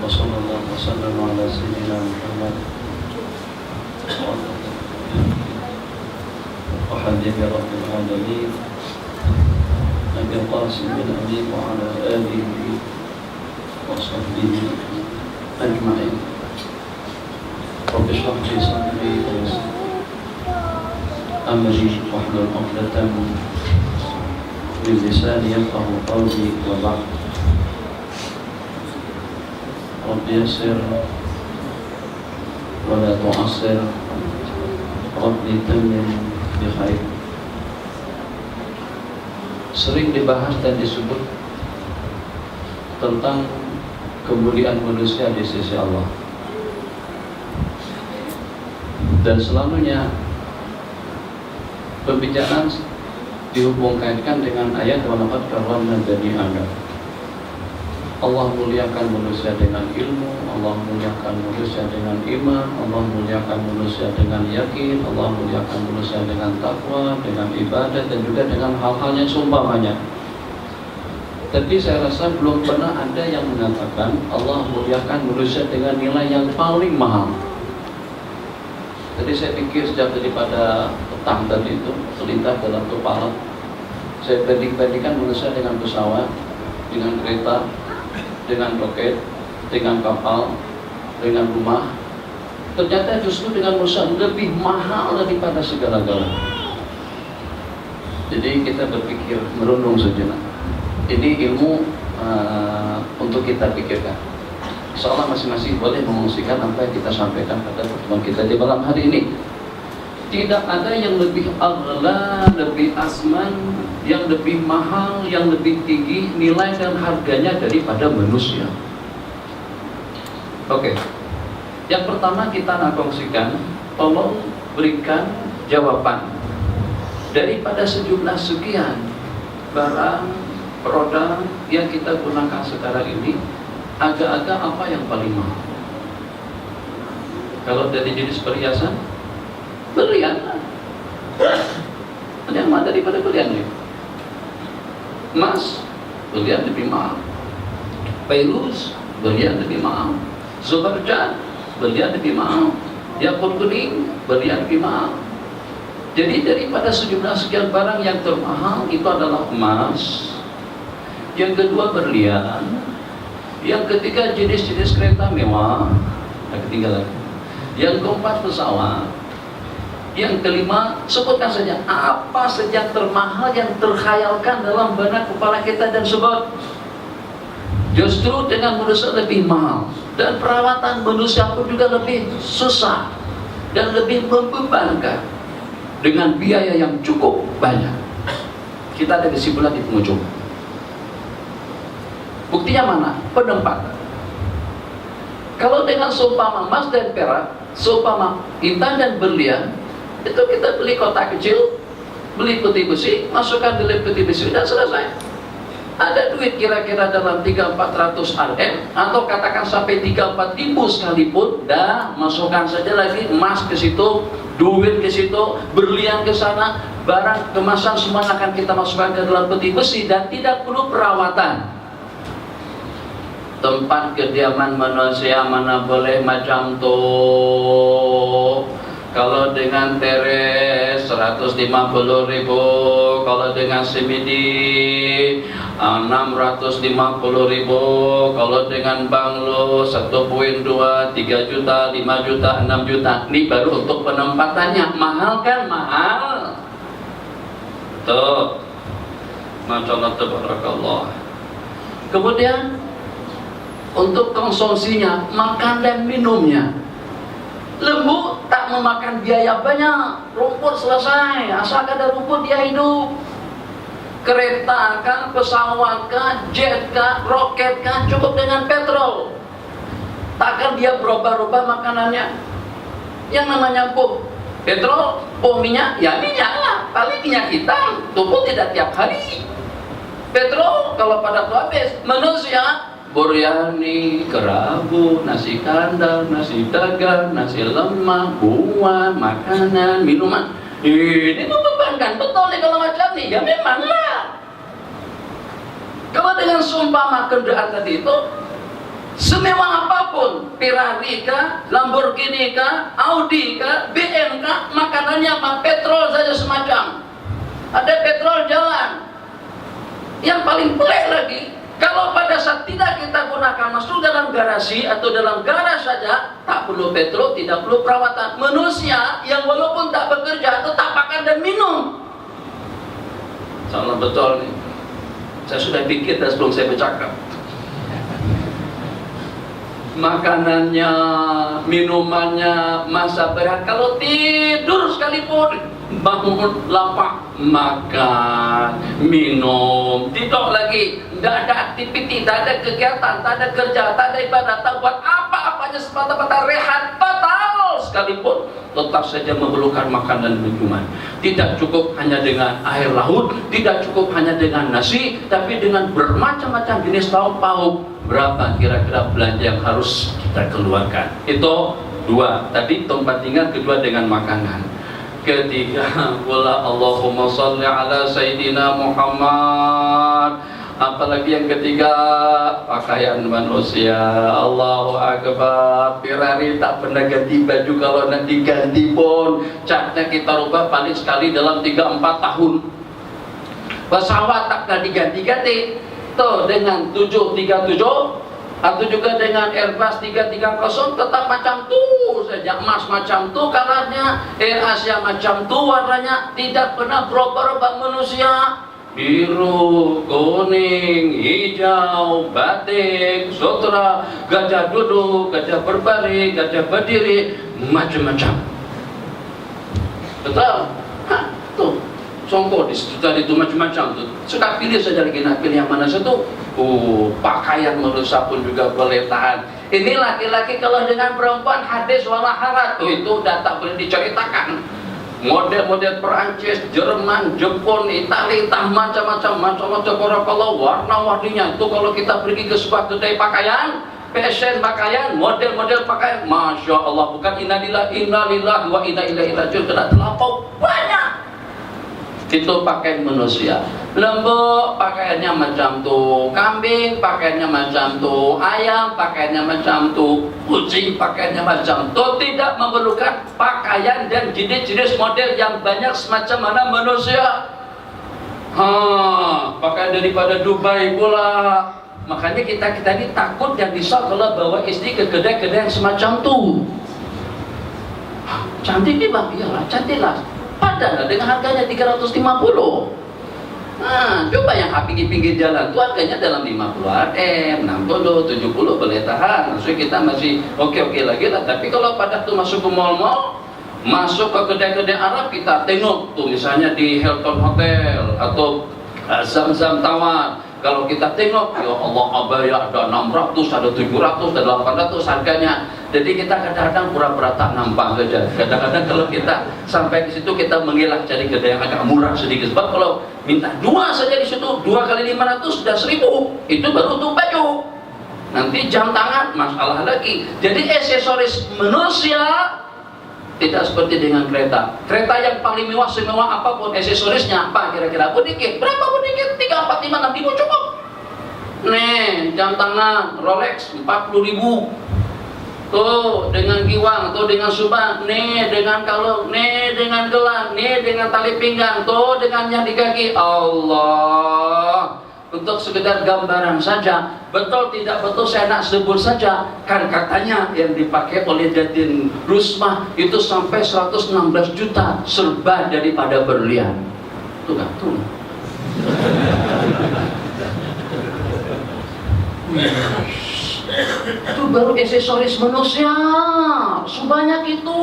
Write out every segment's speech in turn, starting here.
وصلى الله وسلم على سيدنا محمد وحبيب رب العالمين أبي القاسم بن علي وعلى آله وصحبه أجمعين. رب اشرح لي صدري ويسر أمري واحلل عقدة من لساني يفقهوا قولي وبعد. رب يسر ولا تعسر رب تمم بخير. Sering dibahas dan disebut tentang kemuliaan manusia di sisi Allah, dan selalunya pembicaraan dihubung-kaitkan dengan ayat walaqad karramna bani Adam. Allah muliakan manusia dengan ilmu, Allah muliakan manusia dengan iman, Allah muliakan manusia dengan yakin, Allah muliakan manusia dengan takwa, dengan ibadah, dan juga dengan hal-hal yang seumpamanya. Tapi saya rasa belum pernah ada yang mengatakan Allah muliakan manusia dengan nilai yang paling mahal. Jadi saya pikir sejak daripada petang tadi itu terlintas dalam kepala, saya banding-bandingkan manusia dengan pesawat, dengan kereta, dengan roket, dengan kapal, dengan rumah. Ternyata justru dengan manusia lebih mahal daripada segala-galanya. Jadi kita berpikir, merenung sejenak. Ini ilmu untuk kita pikirkan. Insyaallah masing-masing boleh mengungsikan apa yang kita sampaikan pada pertemuan kita di malam hari ini. Tidak ada yang lebih aghla, lebih asman, yang lebih mahal, yang lebih tinggi nilai dan harganya daripada manusia. Oke. Yang pertama kita nak kongsikan, tolong berikan jawaban daripada sejumlah sekian barang, produk yang kita gunakan sekarang ini, agak-agak apa yang paling mahal? Kalau dari jenis perhiasan, berlian. Ada yang mahal daripada berlian nih. Emas, berlian lebih mahal. Fairuz, berlian lebih mahal. Zubarjad, berlian lebih mahal. Yakut kuning, berlian lebih mahal. Jadi daripada sejumlah sekian barang yang termahal itu adalah emas. Yang kedua berlian. Yang ketiga jenis-jenis kereta mewah. Yang ketiga lagi. Yang keempat pesawat. Yang kelima, sebutkan saja apa saja termahal yang terkhayalkan dalam benak kepala kita dan sebut. Justru dengan manusia lebih mahal, dan perawatan manusia pun juga lebih susah dan lebih membebankan dengan biaya yang cukup banyak. Kita ada kesimpulan di penghujung. Buktinya mana? Penempatan. Kalau dengan seumpama emas dan perak, seumpama intan dan berlian, itu kita beli kotak kecil, beli peti besi, masukkan di dalam peti besi, dan selesai. Ada duit kira-kira dalam 300-400 Rm, atau katakan sampai 3-4 ribu sekalipun, dah masukkan saja lagi emas ke situ, duit ke situ, berlian ke sana, barang kemasan semua akan kita masukkan ke dalam peti besi dan tidak perlu perawatan. Tempat kediaman manusia mana boleh macam tuh. Kalau dengan teres 150.000, kalau dengan semidi 650.000, kalau dengan banglo 1.2, 3 juta, 5 juta, 6 juta. Ini baru untuk penempatannya. Mahal kan? Mahal. Tuh, masyaallah tabarakallah. Kemudian untuk konsumsinya, makan dan minumnya. Lembu tak memakan biaya banyak, rumput selesai, asal ada rumput dia hidup. Kereta kah, pesawat kah, jet kah, roket kah, cukup dengan petrol. Takkan dia berubah-ubah makanannya. Yang namanya petrol, minyak, ya minyak lah, paling minyak hitam, tubuh tidak tiap hari. Petrol kalau pada tuh habis, manusia biryani, kerabu, nasi kandar, nasi dagang, nasi lemak, buah, makanan, minuman. Ini membebankan betul nih kalau macam nih. Ya memang lah. Kalau dengan sumpama kendaraan tadi itu semewah apapun, Ferrari kah, Lamborghini kah, Audi kah, BM kah, makanannya apa? Petrol saja semacam. Ada petrol jalan. Yang paling pelik lagi, kalau pada saat tidak kita gunakan masuk dalam garasi atau dalam garasi saja, tak perlu petrol, tidak perlu perawatan. Manusia yang walaupun tak bekerja tetap makan dan minum. Salah betul nih. Saya sudah pikir dan sebelum saya bercakap. Makanannya, minumannya, masa berat. Kalau tidur sekalipun, bangun lapar, makan, minum, tidur lagi. Tidak ada aktiviti, tak ada kegiatan, tak ada kerja, tak ada ibadah, tak buat apa-apanya, semata-mata rehat, batal sekalipun, tetap saja memerlukan makan dan minuman. Tidak cukup hanya dengan air laut, tidak cukup hanya dengan nasi, tapi dengan bermacam-macam jenis lauk pauk. Berapa kira-kira belanja yang harus kita keluarkan? Itu dua. Tadi tempat tinggal, kedua dengan makanan. Ketiga, wala Allahumma salli ala Sayyidina Muhammad. Apalagi yang ketiga, pakaian manusia. Allahu Akbar. Ferrari tak pernah ganti baju, kalau nanti ganti pun catnya kita rubah paling sekali dalam 3-4 tahun. Pesawat tak pernah diganti-ganti. Tuh dengan 737 atau juga dengan Airbus 330 tetap macam tuh saja, emas macam tuh kalarnya, Air Asia macam tuh warnanya, tidak pernah berubah-ubah manusia. Biru, kuning, hijau, batik, sutra, gajah duduk, gajah berbaring, gajah berdiri, macam-macam. Betul? Hah, tuh. Songko di situ tadi itu macam-macam tuh. Suka pilih saja lagi, nak pilih yang mana satu. Pakaian manusia pun juga boleh tahan. Ini laki-laki kalau dengan perempuan hadis wala harat. Itu udah tak boleh diceritakan. Model-model Perancis, Jerman, Jepun, Italia, macam-macam kalau warna-warninya itu kalau kita pergi ke sebuah kedai pakaian, fashion pakaian, model-model pakaian, masya Allah, bukan innalillahi wa inna ilaihi raji'un, tidak terlampau banyak. Itu pakaian manusia. Lembu pakaiannya macam tuh, kambing pakaiannya macam tuh, ayam pakaiannya macam tuh, kucing pakaiannya macam tuh. Tidak memerlukan pakaian dan jenis-jenis model yang banyak semacam mana manusia. Pakaian daripada Dubai pula. Makanya kita ini takut dan risau kalau bawa istri ke kedai-kedai yang semacam tuh. Cantik nih bang, iyalah cantik lah. Padahal dengan harganya 350. Coba yang di pinggir jalan itu harganya dalam 50 RM, 60, 70 boleh tahan. Maksudnya kita masih oke-oke lagi lah. Tapi kalau pada tuh masuk ke mall-mall, masuk ke kedai-kedai Arab, kita tengok tuh misalnya di Hilton Hotel atau Zam-Zam Tower. Kalau kita tengok, ya Allah, abaya ada 600, ada 700, ada 800 harganya. Jadi kita kadang-kadang pura-pura tak nampak saja. Kadang-kadang kalau kita sampai di situ kita mengelak cari kedai yang agak murah sedikit. Sebab kalau minta dua saja di situ, 2 kali 500 sudah 1000. Itu baru untuk baju. Nanti jam tangan masalah lagi. Jadi aksesoris manusia tidak seperti dengan kereta. Kereta yang paling mewah, semewah apapun aksesorisnya apa kira-kira? Bodikit. Berapa bodikit? 3, 4, 5, 6 ribu cukup. Nih, jam tangan Rolex 40.000. Tuh, dengan giwang, tuh dengan subang, nih dengan kalung, nih dengan gelang, nih dengan tali pinggang, tuh dengan yang di kaki. Allah. Untuk sekedar gambaran saja, betul tidak betul saya nak sebut saja, kan katanya yang dipakai oleh Jadin Rusmah itu sampai 116 juta serba daripada berlian. Tuh kan tuh. Itu baru aksesoris manusia sebanyak itu.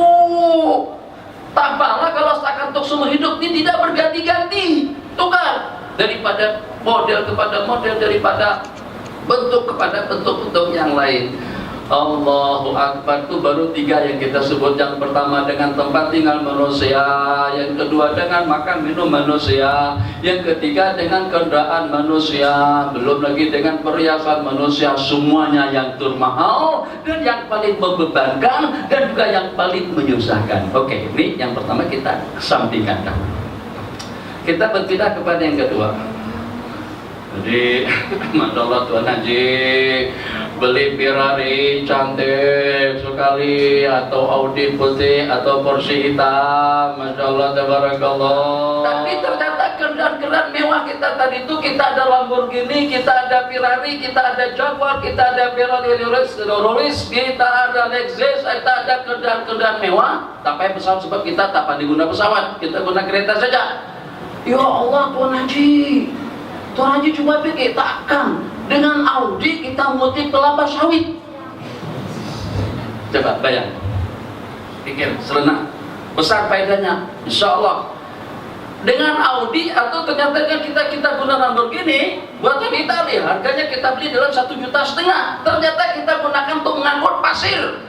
Tak apalah kalau setakat untuk seumur hidup ini tidak berganti-ganti. Tuh kan, daripada model kepada model, daripada bentuk kepada bentuk-bentuk yang lain. Allahu Akbar. Itu baru 3 yang kita sebut. Yang pertama dengan tempat tinggal manusia, yang kedua dengan makan minum manusia, yang ketiga dengan kendaraan manusia, belum lagi dengan perhiasan manusia. Semuanya yang termahal dan yang paling membebankan dan juga yang paling menyusahkan. Oke, ini yang pertama kita sampingkan. Kita berpindah kepada yang kedua. Jadi, Masya Allah Tuan Haji, beli Ferrari cantik sekali, atau Audi putih, atau Porsche hitam, Masya Allah, tabarakallah. Tapi ternyata kendaraan mewah kita tadi itu, kita ada Lamborghini, kita ada Ferrari, kita ada Jaguar, kita ada Ferrari Rolls, kita ada Lexus, kita ada kendaraan mewah. Tapi pesawat sebab kita tak pandai guna pesawat, kita guna kereta saja. Ya Allah, Tuan Haji coba pikir, takkan dengan Audi kita mengutip kelapa sawit? Coba bayang, pikir serentak, besar faedahnya, insya Allah. Dengan Audi atau ternyata kita guna Lamborghini buatan Italia, harganya kita beli dalam 1,5 juta. Ternyata kita gunakan untuk mengangkut pasir,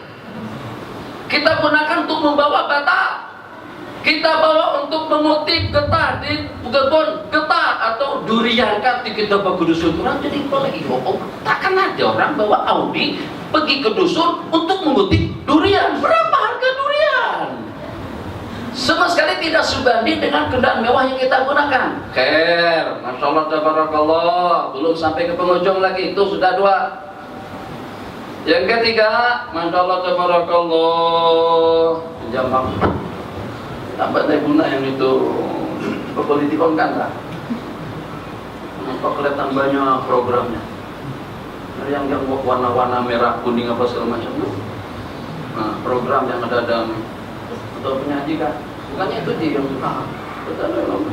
kita gunakan untuk membawa bata, kita bawa untuk mengutip getah di kebun getah atau durian kan kita bawa ke dusun. Orang jadi apalagi, takkan ada orang bawa Audi pergi ke dusun untuk mengutip durian. Berapa harga durian? Sama sekali tidak sebanding dengan kendaraan mewah yang kita gunakan. Khair, Masya Allah, tabarakallah. Belum sampai ke penghujung lagi, itu sudah 2. Yang ketiga, Masya Allah, tabarakallah, jambang. Tambah saya guna yang itu kepolitikon kan lah. Nampak kelihatan banyak programnya. Yang warna-warna merah, kuning apa segala macam. Nah, program yang ada dalam atau penyaji kan, bukannya itu dia yang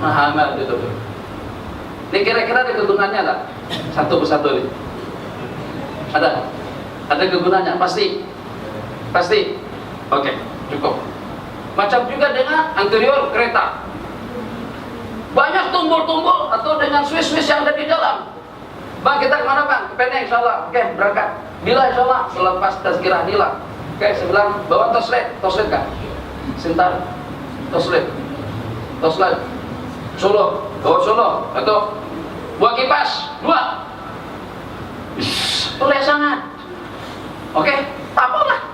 hamil gitu. Ini kira-kira ada kegunaannya tak? Satu persatu nih. Ada kegunaannya pasti. Oke, cukup. Macam juga dengan interior kereta, banyak tumbul-tumbul atau dengan Swiss yang ada di dalam. Bang, kita kemana bang? Ke Penang insyaAllah. Oke, berangkat. Bila insyaAllah, selepas tazkirah Bila. Oke, saya bilang, bawa toslet kan? Sintar, toslet Solo, bawa Solo. Atau buah kipas, 2. Boleh sangat. Oke, tak apalah.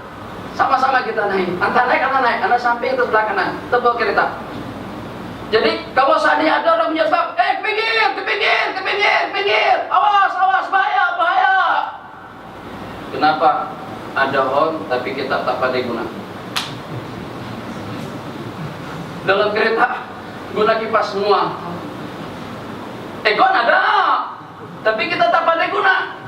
Sama-sama kita naik. Anda naik, Anda samping ke sebelah kanan, tebal kereta. Jadi kalau seandainya ada orang menyebab, pinggir, awas, bahaya. Kenapa? Ada horn tapi kita tak pandai guna. Dalam kereta guna kipas semua. Ekon ada, tapi kita tak pandai guna.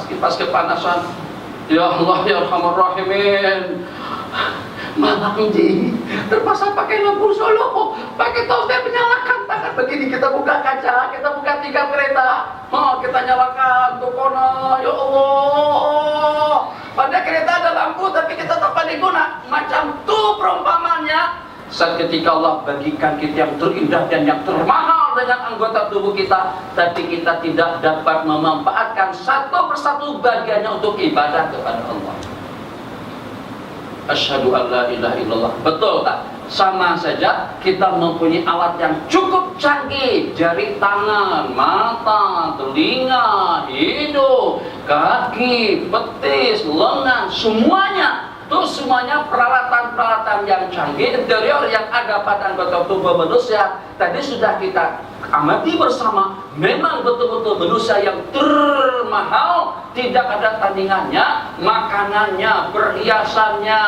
Kipas kepanasan. Ya Allah, ya Arhamar Rahimin. Malam ini terpaksa pakai lampu Solo, pakai toster menyalakan tangan begini. Kita buka kaca, kita buka 3 kereta. Kita nyalakan tukona. Ya Allah. Pada kereta ada lampu tapi kita tak pandai guna. Macam tuh perumpamannya. Saat ketika Allah bagikan kita yang terindah dan yang termahal dengan anggota tubuh kita, tapi kita tidak dapat memanfaatkan satu persatu bagiannya untuk ibadah kepada Allah. Asyhadu an la ilaha illallah. Betul tak? Sama saja kita mempunyai alat yang cukup canggih, jari tangan, mata, telinga, hidung, kaki, betis, lengan, semuanya. Itu semuanya peralatan-peralatan yang canggih, interior yang ada pada anggota tubuh manusia. Tadi sudah kita amati bersama, memang betul-betul manusia yang termahal, tidak ada tandingannya, makanannya, perhiasannya,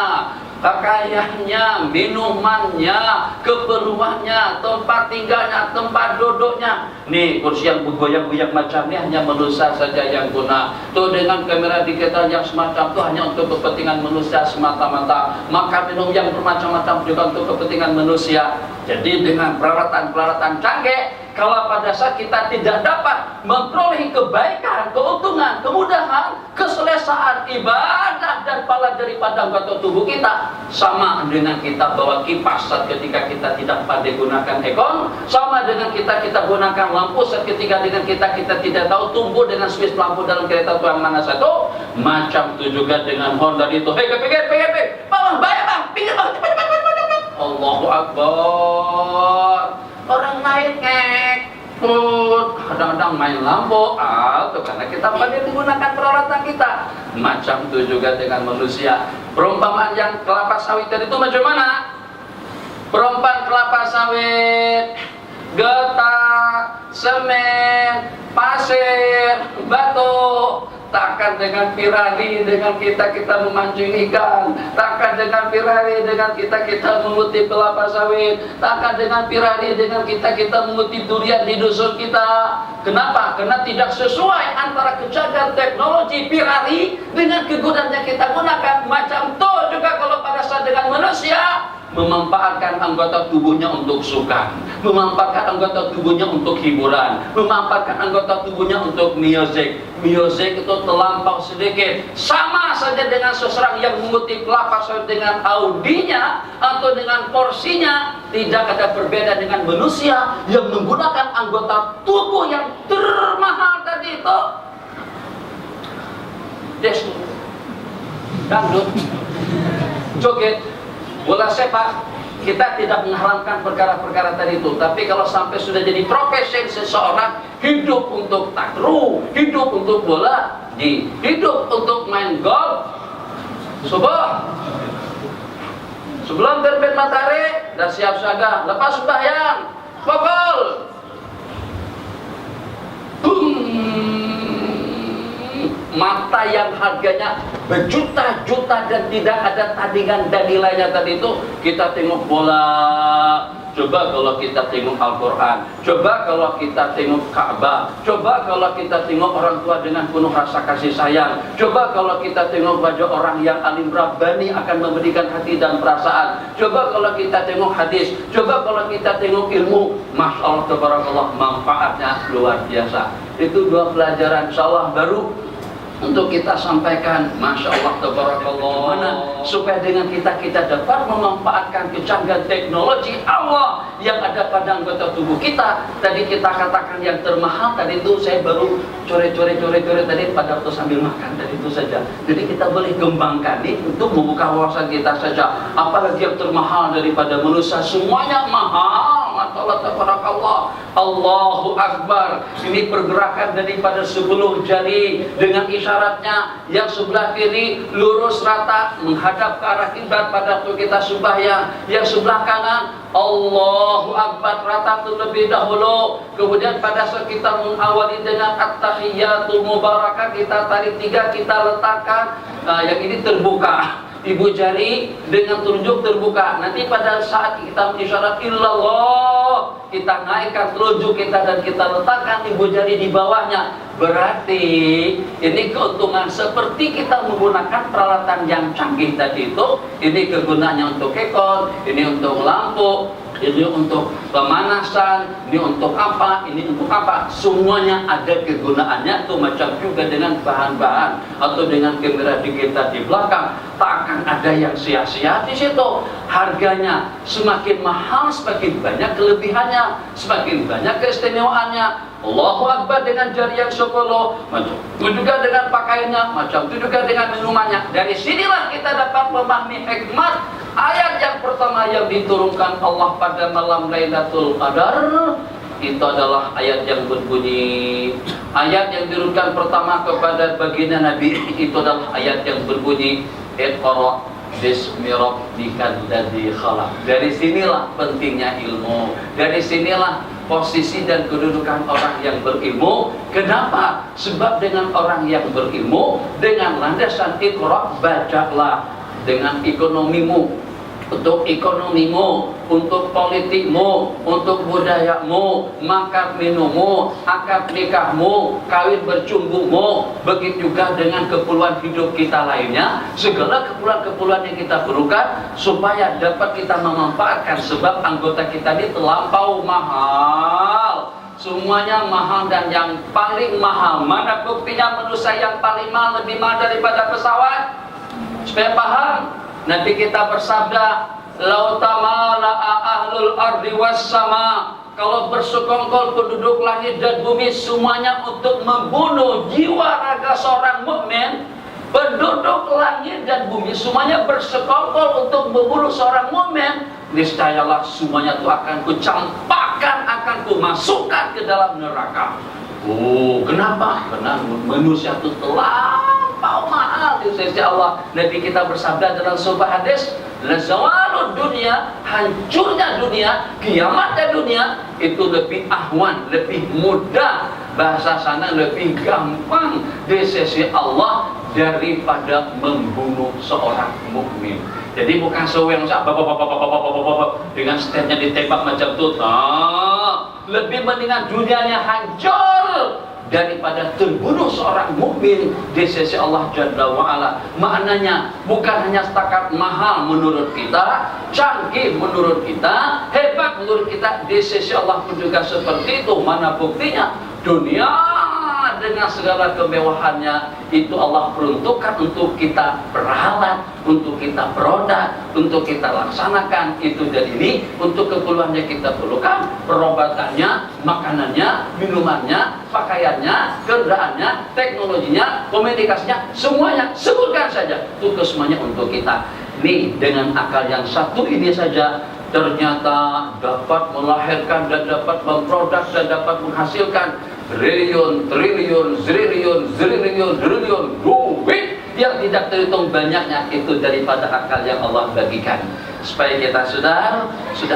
pakaiannya, minumannya, keperluannya, tempat tinggalnya, tempat duduknya. Nih kursi yang bergoyang-goyang macam ini hanya manusia saja yang guna. Tuh dengan kamera digital yang semacam itu hanya untuk kepentingan manusia semata-mata. Makan minum yang bermacam-macam juga untuk kepentingan manusia. Jadi dengan peralatan-peralatan canggih, kalau pada saat kita tidak dapat memperoleh kebaikan, keuntungan, kemudahan, keselesaan, ibadah dan pahala daripada anggota tubuh kita, sama dengan kita bawa kipas saat ketika kita tidak pandai gunakan ekon, sama dengan kita gunakan lampu saat ketika dengan kita tidak tahu tumbuh dengan switch lampu dalam kereta itu yang mana satu. Macam itu juga dengan horn tadi itu. Hei, pinggir, bang, bahaya bang, pinggir bang, cepat. Allahu Akbar. Orang naik kadang-kadang main lampu atau karena kita pandai menggunakan peralatan kita. Macam itu juga dengan manusia. Perumpamaan yang kelapa sawit tadi itu macam mana? Perumpamaan kelapa sawit, getah, semen, pasir pasir, batu. Takkan dengan pirali dengan kita memancing ikan, takkan dengan pirali dengan kita mengutip kelapa sawit, takkan dengan pirali dengan kita mengutip durian di dusun kita. Kenapa? Karena tidak sesuai antara kecanggihan teknologi pirali dengan kegunaan yang kita gunakan. Macam itu juga kalau pada saat dengan manusia memanfaatkan anggota tubuhnya untuk sukan, memanfaatkan anggota tubuhnya untuk hiburan, memanfaatkan anggota tubuhnya untuk music. Music itu terlampau sedikit. Sama saja dengan seseorang yang mengutip kelapa sawit dengan audinya atau dengan porsinya. Tidak ada perbedaan dengan manusia yang menggunakan anggota tubuh yang termahal tadi itu. Yes, dangdut, joget, bola sepak. Kita tidak mengharamkan perkara-perkara tadi itu. Tapi kalau sampai sudah jadi profesi seseorang, hidup untuk takraw, hidup untuk bola, hidup untuk main golf, subuh sebelum terbit matahari dah siap siaga, lepas sembahyang, pukul mata yang harganya berjuta-juta dan tidak ada tandingan dan nilainya tadi itu. Kita tengok bola, coba kalau kita tengok Al-Quran, coba kalau kita tengok Ka'bah, coba kalau kita tengok orang tua dengan penuh rasa kasih sayang, coba kalau kita tengok wajah orang yang alim rabbani akan memberikan hati dan perasaan, coba kalau kita tengok hadis, coba kalau kita tengok ilmu, Masya Allah, tabarakallah, manfaatnya luar biasa. Itu dua pelajaran insyaallah baru untuk kita sampaikan. Masya Allah, tabarakallah, supaya dengan kita dapat memanfaatkan kecanggihan teknologi Allah yang ada pada anggota tubuh kita. Tadi kita katakan yang termahal tadi itu, saya baru core tadi pada waktu sambil makan tadi itu saja. Jadi kita boleh kembangkan ini untuk membuka wawasan kita saja. Apalagi yang termahal daripada manusia, semuanya mahal. Masya Allah, tabarakallah, Allahu Akbar. Ini pergerakan daripada 10 jari dengan isyaratnya. Yang sebelah kiri lurus rata menghadap ke arah kiblat pada waktu kita sembahyang. Yang sebelah kanan Allahu Akbar rata terlebih dahulu. Kemudian pada saat kita mengawali dengan at-tahiyatul mubarakah, kita tarik 3, kita letakkan. Yang ini terbuka, ibu jari dengan telunjuk terbuka. Nanti pada saat kita mengisyarat illallah, kita naikkan telunjuk kita dan kita letakkan ibu jari di bawahnya. Berarti ini keuntungan seperti kita menggunakan peralatan yang canggih tadi itu. Ini kegunaannya untuk kekol, ini untuk lampu, ini untuk pemanasan, ini untuk apa, ini untuk apa. Semuanya ada kegunaannya. Itu macam juga dengan bahan-bahan atau dengan kamera digital di belakang. Tak akan ada yang sia-sia di situ. Harganya semakin mahal, semakin banyak kelebihannya, semakin banyak keistimewaannya. Allahu Akbar dengan jari yang 10, macam itu juga dengan pakaiannya, macam itu juga dengan minumannya. Dari sinilah kita dapat memahami hikmat ayat yang pertama yang diturunkan Allah pada malam Lailatul Qadar. Itu adalah ayat yang berbunyi, ayat yang diturunkan pertama kepada baginda Nabi itu adalah ayat yang berbunyi Iqra bismi rabbikal ladzi khalaq. Dari sinilah pentingnya ilmu. Dari sinilah posisi dan kedudukan orang yang berilmu. Kenapa? Sebab dengan orang yang berilmu, dengan landasan Iqra, bacalah dengan ekonomimu, untuk ekonomimu, untuk politikmu, untuk budayamu, makan minummu, akad nikahmu, kawin bercumbumu. Begitu juga dengan keperluan hidup kita lainnya, segala keperluan-keperluan yang kita perlukan supaya dapat kita memanfaatkan. Sebab anggota kita ini terlampau mahal. Semuanya mahal, dan yang paling mahal, mana buktinya manusia yang paling mahal lebih mahal daripada pesawat? Supaya paham, nanti kita bersabda, lau tamala'a ahlul ardi was sama, kalau bersekongkol penduduk langit dan bumi semuanya untuk membunuh jiwa raga seorang mukmin, penduduk langit dan bumi semuanya bersekongkol untuk membunuh seorang mukmin, niscayalah semuanya itu akan kucampakkan, akan kumasukkan ke dalam neraka. Oh, kenapa? Karena manusia itu terlampau mahal di sisi Allah. Nabi kita bersabda dalam sebuah hadis, lazawalud dunia, hancurnya dunia, kiamatnya dunia itu lebih ahwan, lebih mudah bahasa sana lebih gampang di sisi Allah daripada membunuh seorang mukmin. Jadi bukan sesuatu yang dengan stepnya ditembak macam itu. Lebih mendingan dunianya hancur daripada terbunuh seorang mukmin di sisi Allah Jalla wa'ala. Maknanya bukan hanya setakat mahal menurut kita, canggih menurut kita, hebat menurut kita, di sisi Allah pun juga seperti itu. Mana buktinya? Dunia dengan segala kemewahannya itu Allah peruntukkan untuk kita peralat, untuk kita produk, untuk kita laksanakan itu dan ini, untuk keperluannya kita perlukan, perobatannya, makanannya, minumannya, pakaiannya, kendaraannya, teknologinya, komunikasinya, semuanya sebutkan saja, itu semuanya untuk kita. Nih dengan akal yang satu ini saja ternyata dapat melahirkan dan dapat memproduk dan dapat menghasilkan triliun duit yang tidak terhitung banyaknya itu daripada akal yang Allah bagikan. Supaya kita sudah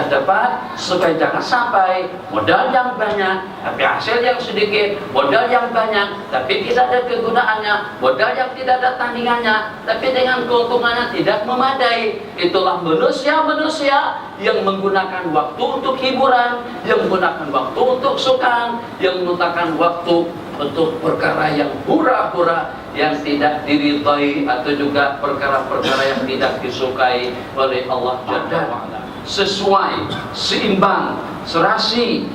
dapat, supaya jangan sampai modal yang banyak tapi hasil yang sedikit, modal yang banyak tapi tidak ada kegunaannya, modal yang tidak ada tandingannya tapi dengan keuntungannya tidak memadai. Itulah manusia yang menggunakan waktu untuk hiburan, yang menggunakan waktu untuk sukan, yang menggunakan waktu untuk perkara yang hura-hura, yang tidak diridhai, atau juga perkara-perkara yang tidak disukai oleh Allah Jalla wa'ala. Sesuai, seimbang, serasi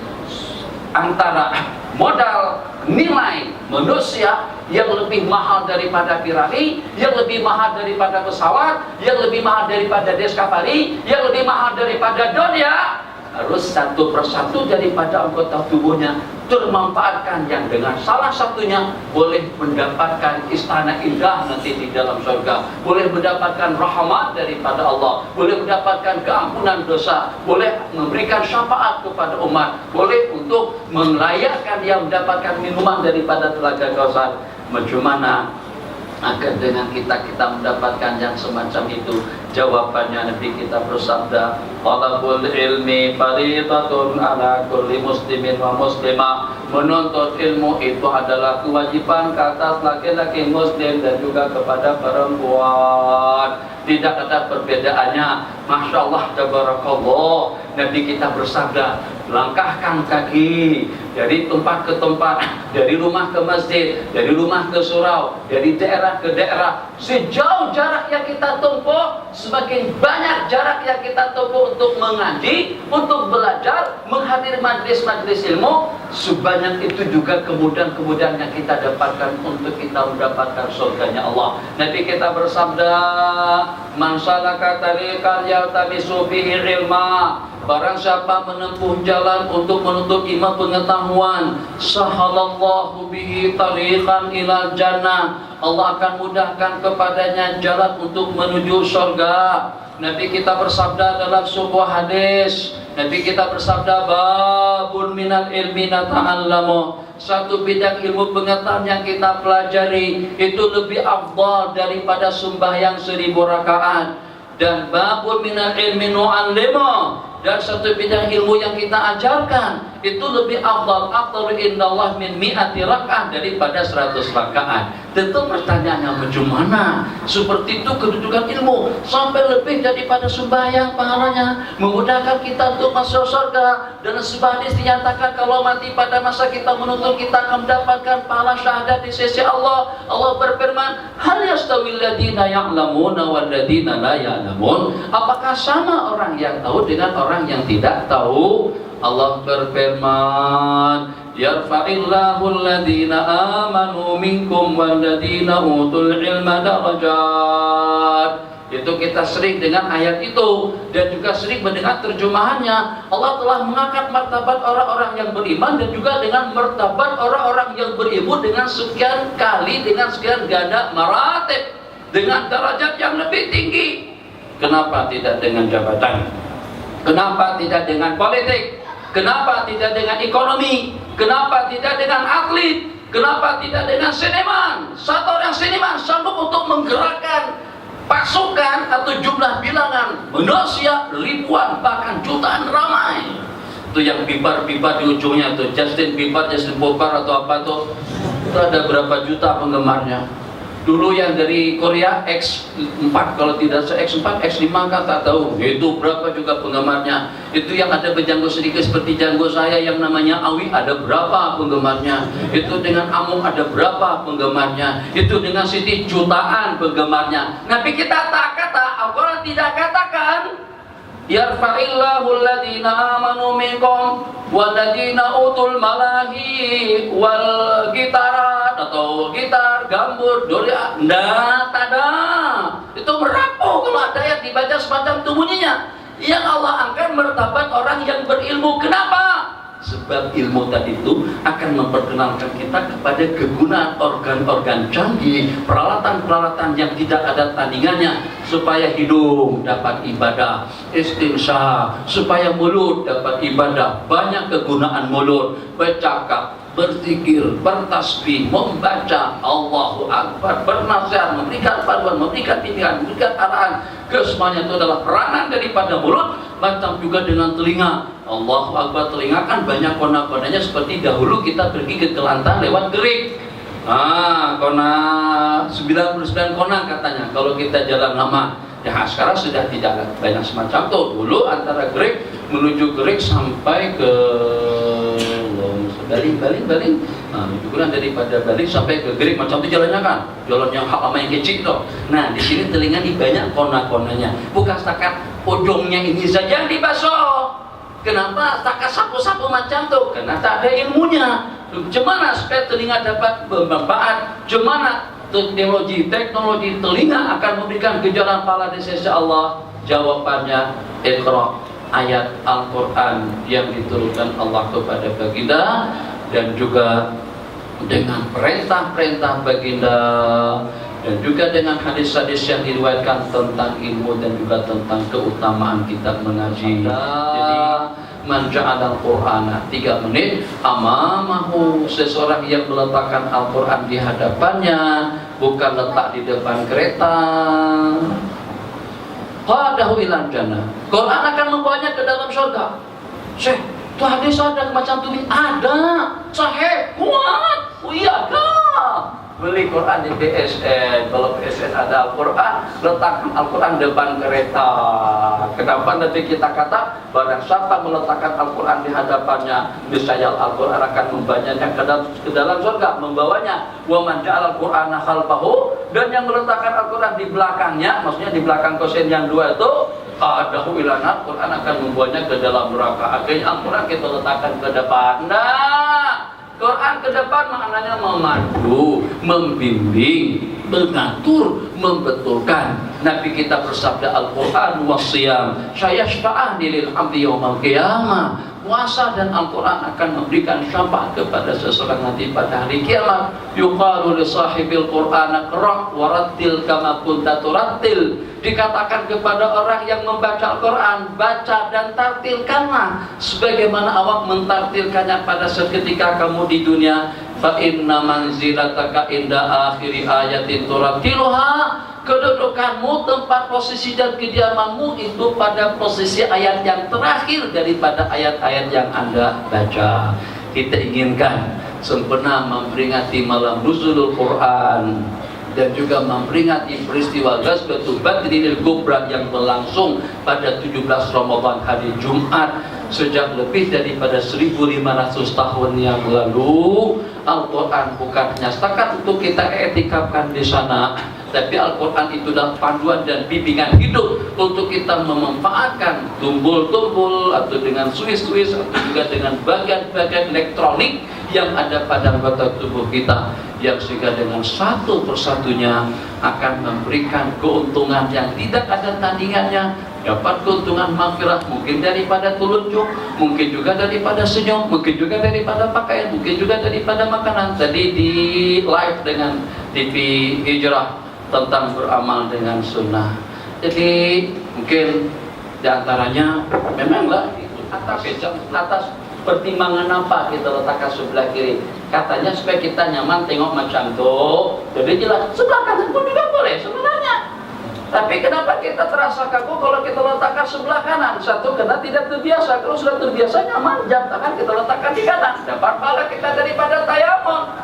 antara modal nilai manusia yang lebih mahal daripada Ferrari, yang lebih mahal daripada pesawat, yang lebih mahal daripada Discovery, yang lebih mahal daripada dunia, harus satu persatu daripada anggota tubuhnya termanfaatkan, yang dengan salah satunya boleh mendapatkan istana indah nanti di dalam surga, boleh mendapatkan rahmat daripada Allah, boleh mendapatkan keampunan dosa, boleh memberikan syafaat kepada umat, boleh untuk melayakkan dia mendapatkan minuman daripada telaga Kausar. Bagaimana agar dengan kita mendapatkan yang semacam itu? Jawabannya Nabi kita bersabda, talabul ilmi faridatun ala kulli muslimin wa muslimah. Menuntut ilmu itu adalah kewajiban ke atas laki-laki muslim dan juga kepada perempuan. Tidak ada perbedaannya. Masya Allah, tabarakallah. Nabi kita bersabda, langkahkan kaki dari tempat ke tempat, dari rumah ke masjid, dari rumah ke surau, dari daerah ke daerah. Sejauh jarak yang kita tempuh, semakin banyak jarak yang kita tempuh untuk mengaji, untuk belajar, menghadiri majlis-majlis ilmu, sebanyak itu juga kemudahan-kemudahan yang kita dapatkan untuk kita mendapatkan surganya Allah. Nabi kita bersabda, man salaka tariqan yaltamisu fihi ilma, barang siapa menempuh jalan untuk menuntut ilmu pengetahuan, sahalallahu bihi tariqan ilal jannah, Allah akan mudahkan kepadanya jalan untuk menuju surga. Nabi kita bersabda dalam sebuah hadis, Nabi kita bersabda, babun minal ilmi nata'allamu, satu bidang ilmu pengetahuan yang kita pelajari itu lebih afdal daripada sembahyang 1000 rakaat. Dan babun minal ilmi nu'allimu, dan satu bidang ilmu yang kita ajarkan itu lebih afdal indallah min mi'ati rakaat, daripada 100 rakaat. Tentu pertanyaannya, bagaimana seperti itu kedudukan ilmu sampai lebih daripada sembahyang pahalanya, memudahkan kita untuk masuk surga. Dan sebuah hadis dinyatakan kalau mati pada masa kita menuntut, kita akan mendapatkan pahala syahadat di sisi Allah. Allah berfirman, hal yastawil ladina ya'lamuna wal ladina la ya'lamun, apakah sama orang yang tahu dengan orang yang tidak tahu? Allah berfirman, yarfa'illahu alladhina amanu minkum walladhina utul ilma darajat. Itu kita sering dengan ayat itu dan juga sering mendengar terjemahannya. Allah telah mengangkat martabat orang-orang yang beriman dan juga dengan martabat orang-orang yang berilmu dengan sekian kali, dengan sekian ganda maratib, dengan derajat yang lebih tinggi. Kenapa tidak dengan jabatan? Kenapa tidak dengan politik? Kenapa tidak dengan ekonomi? Kenapa tidak dengan atlet? Kenapa tidak dengan seniman? Satu orang seniman sanggup untuk menggerakkan pasukan atau jumlah bilangan manusia ribuan bahkan jutaan ramai. Itu yang Bieber di ujungnya tuh, Justin Bieber atau apa tuh, itu ada berapa juta penggemarnya. Dulu yang dari Korea X4, kalau tidak X4, X5 kan tak tahu. Itu berapa juga penggemarnya. Itu yang ada berjanggut sedikit seperti janggut saya yang namanya Awi, ada berapa penggemarnya. Itu dengan Amung ada berapa penggemarnya. Itu dengan Siti jutaan penggemarnya. Nabi kita tak kata, Al-Quran tidak katakan yarfa'illahu alladhina amanu minkum walladhina utul malahi wal gitarat atau gitar, gambur, dolia. Nggak ada. Itu merapuh kalau ada yang dibaca semacam itu bunyinya. Yang Allah angkat martabat orang yang berilmu. Kenapa? Sebab ilmu tadi itu akan memperkenalkan kita kepada kegunaan organ-organ canggih, peralatan-peralatan yang tidak ada tandingannya, supaya hidung dapat ibadah, istinsya, supaya mulut dapat ibadah. Banyak kegunaan mulut, bercakap, berzikir, bertasbih, membaca, Allahu Akbar, bernasihat, memberikan panduan, memberikan bimbingan, memberikan arahan. Kesemuanya itu adalah peranan daripada mulut. Macam juga dengan telinga, Allahu Akbar. Telinga kan banyak kona-konanya, seperti dahulu kita pergi ke Kelantan lewat Gerik. Kona 99 kona katanya kalau kita jalan lama. Ya sekarang sudah tidak banyak semacam itu. Dulu antara Gerik menuju Gerik sampai ke Baling. Itu kan daripada Baling sampai ke Gerik macam itu jalannya kan. Jalan yang lama yang kecil tuh. Nah di sini telinga ini banyak kona-konanya. Bukan setakat ujungnya ini saja yang dibasuh. Kenapa setakat sapu-sapu macam tuh? Karena tak ada ilmunya. Gimana supaya telinga dapat bermanfaat? Gimana teknologi telinga akan memberikan kejalan pahala di sisi Allah? Jawabannya Iqra, ayat Al-Quran yang diturunkan Allah kepada baginda, dan juga dengan perintah-perintah baginda, dan juga dengan hadis-hadis yang diriwayatkan tentang ilmu dan juga tentang keutamaan kita mengaji. Jadi man ja'alal Qur'ana 3 menit amamahu, seseorang yang meletakkan Al-Quran di hadapannya, bukan letak di depan kereta, qadahu ilal jannah, Quran akan membawanya ke dalam surga. Syekh, itu hadis ada macam itu? Ada, sahih, kuat. Oh iya kah? Beli Quran di PSN. Kalau PSN ada Al-Quran, letakkan Al-Quran depan kereta. Kenapa nanti kita kata barang siapa meletakkan Al-Quran di hadapannya, niscaya Al-Quran akan membawanya ke dalam surga, membawanya. Wa man ja'al Al-Qur'ana khalfahu, dan yang meletakkan Al-Quran di belakangnya, maksudnya di belakang kosen yang 2 itu, qadahu ila nar, Quran akan membawanya ke dalam neraka. Akhirnya Al-Quran kita letakkan ke depan. Nah, Quran ke depan maknanya memandu, membimbing, mengatur, membetulkan. Nabi kita bersabda Al-Quran wasyam syayashfa'ani lil abdi yaumal qiyamah. Puasa dan Al-Quran akan memberikan syafaat kepada seseorang nanti pada hari kiamat. Yuqalu li sahibil Qur'an aqra' warattil kama kunta turattil. Dikatakan kepada orang yang membaca Al-Quran, baca dan tartilkanlah sebagaimana awak mentartilkannya pada seketika kamu di dunia. Fa inna manzilataka inda akhiri ayatin turattiluha. Kedudukanmu, tempat posisi dan kediamanmu itu pada posisi ayat yang terakhir daripada ayat-ayat yang Anda baca. Kita inginkan sempena memperingati malam nuzulul Quran dan juga memperingati peristiwa Ghazwatul Badrinil Kubra yang berlangsung pada 17 Ramadan hari Jumat sejak lebih daripada 1500 tahun yang lalu. Al-Quran bukan hanya setakat untuk kita etikapkan di sana, tapi Al-Quran itu adalah panduan dan bimbingan hidup untuk kita memanfaatkan tumbul-tumbul atau dengan suis-suis atau juga dengan bagian-bagian elektronik yang ada pada anggota tubuh kita, yang sehingga dengan satu persatunya akan memberikan keuntungan yang tidak ada tandingannya. Dapat keuntungan maghfirah, mungkin daripada telunjuk, mungkin juga daripada senyum, mungkin juga daripada pakaian, mungkin juga daripada makanan. Tadi di live dengan TV Hijrah tentang beramal dengan sunnah. Jadi mungkin diantaranya memanglah atas pertimbangan apa kita letakkan sebelah kiri. Katanya supaya kita nyaman tengok macam itu. Jadi jelas sebelah kanan pun juga boleh sebenarnya. Tapi kenapa kita terasa kaku kalau kita letakkan sebelah kanan? Satu, karena tidak terbiasa. Kalau sudah terbiasa nyaman, jam tangan kita letakkan di kanan, dapat pahala kita daripada tayamum.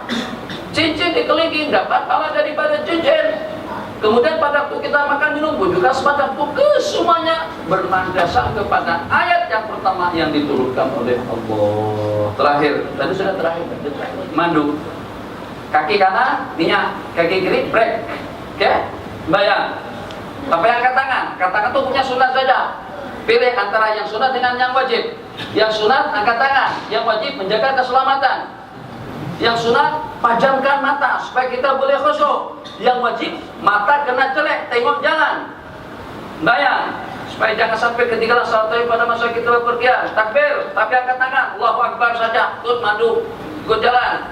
Cincin dikelingking, dapat pahala daripada cincin. Kemudian pada waktu kita makan minum pun juga semacam itu, semuanya berlandaskan kepada ayat yang pertama yang diturunkan oleh Allah. Terakhir, tadi sudah terakhir. Mandu, kaki kanan minyak, kaki kiri brek. Oke, bayang. Apa yang angkat tangan itu punya sunat saja. Pilih antara yang sunat dengan yang wajib. Yang sunat angkat tangan, yang wajib menjaga keselamatan. Yang sunat pajamkan mata supaya kita boleh khusyuk. Yang wajib mata kena jelek, tengok jalan. Bayang, supaya jangan sampai ketinggalan salat pada masa kita bepergian. Takbir, tapi angkat tangan, Allahu Akbar saja, ikut mandu, ikut jalan.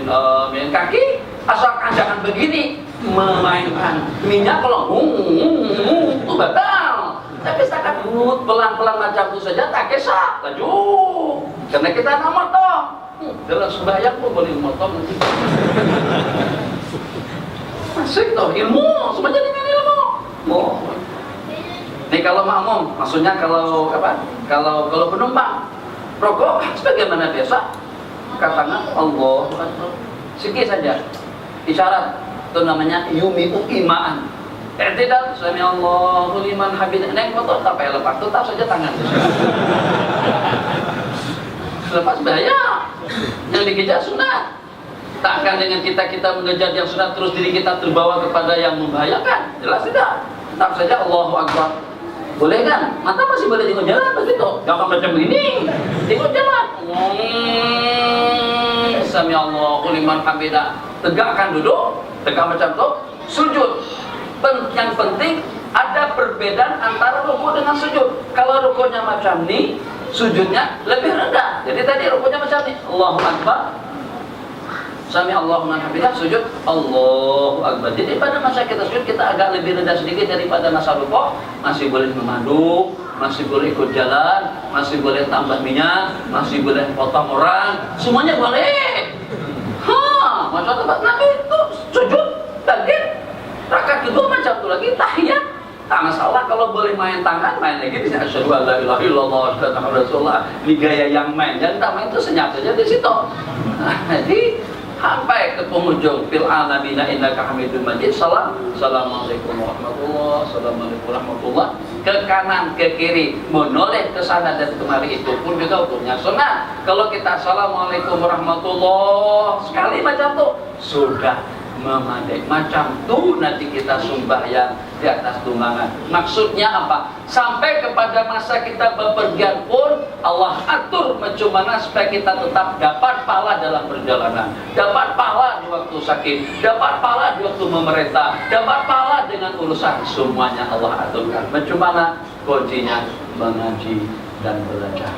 Amin. Kaki asalkan jangan begini memainkan minyak kalau itu batal. Tapi setakat pelan-pelan macam itu saja tak kisah, laju. Karena kita nak motong. Dalam sembahyang pun boleh motong nanti. Masih toh ilmu, semuanya dengan ilmu. Ini kalau makmum, maksudnya kalau apa? Kalau penumpang rokok sebagaimana biasa, katakan Allah sedikit saja. Isyarat itu namanya yumi'u imaan. Tidak, sami Allahu liman hamidah. Naik motor tak payah lepas, tetap saja tangan. Lepas bahaya. Yang dikejar sunat. Takkan dengan kita mengejar yang sunat terus diri kita terbawa kepada yang membahayakan. Jelas tidak. Tetap saja Allahu Akbar. Boleh kan? Mata masih boleh tengok jalan begitu. Jangan macam begini. Tengok jalan. Sami Allahu liman hamidah. Tegakkan duduk, tegak macam tu. Sujud. Yang penting ada perbedaan antara rukuk dengan sujud. Kalau rukuknya macam ni, sujudnya lebih rendah. Jadi tadi rukuknya macam ni, Allahu Akbar, sami Allahu liman hamidah, sujud Allahu Akbar. Jadi pada masa kita sujud kita agak lebih rendah sedikit daripada masa rukuk. Masih boleh memandu, masih boleh ikut jalan, masih boleh tambah minyak, masih boleh potong orang, semuanya boleh. Masa tempat Nabi itu sujud lagi. Rakaat kedua macam tu lagi tahiyat. Tak masalah kalau boleh main tangan, main lagi di sini. Asyhadu an la ilaha illallah wa asyhadu anna rasulullah. Ini gaya yang main. Jangan tak main itu senyap saja di situ. Jadi sampai ke penghujung fil alamina innaka hamidum majid. Assalamualaikum warahmatullahi wabarakatuh. Ke kanan ke kiri menoleh ke sana dan kemari itu pun juga hukumnya sunnah. Kalau kita assalamualaikum warahmatullahi sekali macam tu sudah memadai. Macam tu nanti kita sembahyang di atas tunggangan. Maksudnya apa? Sampai kepada masa kita bepergian pun Allah atur macam mana supaya kita tetap dapat pahala dalam perjalanan, dapat pahala di waktu sakit, dapat pahala di waktu memerintah, dapat pahala dengan urusan, semuanya Allah aturkan. Macam mana? Kuncinya mengaji dan belajar.